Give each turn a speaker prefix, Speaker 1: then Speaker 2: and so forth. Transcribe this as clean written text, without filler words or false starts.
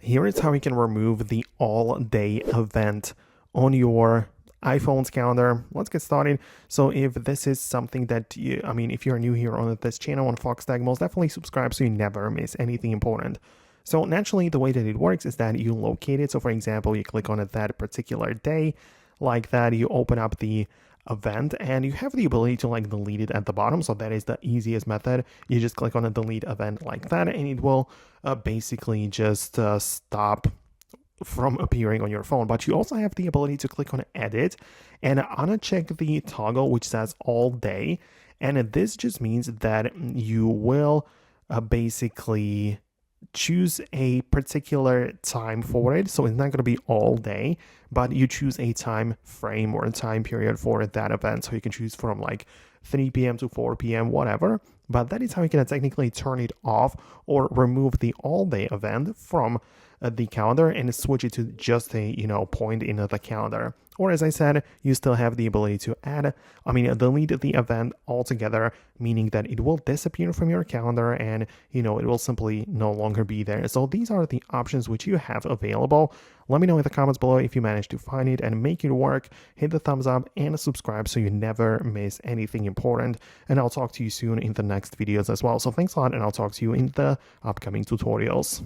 Speaker 1: Here is how you can remove the all-day event on your iPhone's calendar. Let's get started. So if this is something that if you're new here on this channel on Foxtecc, most definitely subscribe so you never miss anything important. So naturally, the way that it works is that you locate it. So for example, you click on it that particular day, like that, you open up the event and you have the ability to delete it at the bottom. So that is the easiest method. You just click on a delete event like that and it will basically just stop from appearing on your phone. But you also have the ability to click on edit and uncheck the toggle which says all day, and this just means that you will basically choose a particular time for it. So it's not going to be all day, but you choose a time frame or a time period for that event. So you can choose from 3 p.m. to 4 p.m., whatever. But that is how you can technically turn it off or remove the all day event from the calendar and switch it to just a point in the calendar. Or as I said, you still have the ability to delete the event altogether, meaning that it will disappear from your calendar and it will simply no longer be there. So these are the options which you have available. Let me know in the comments below if you managed to find it and make it work. Hit the thumbs up and subscribe so you never miss anything important. And I'll talk to you soon in the next videos as well. So thanks a lot, and I'll talk to you in the upcoming tutorials.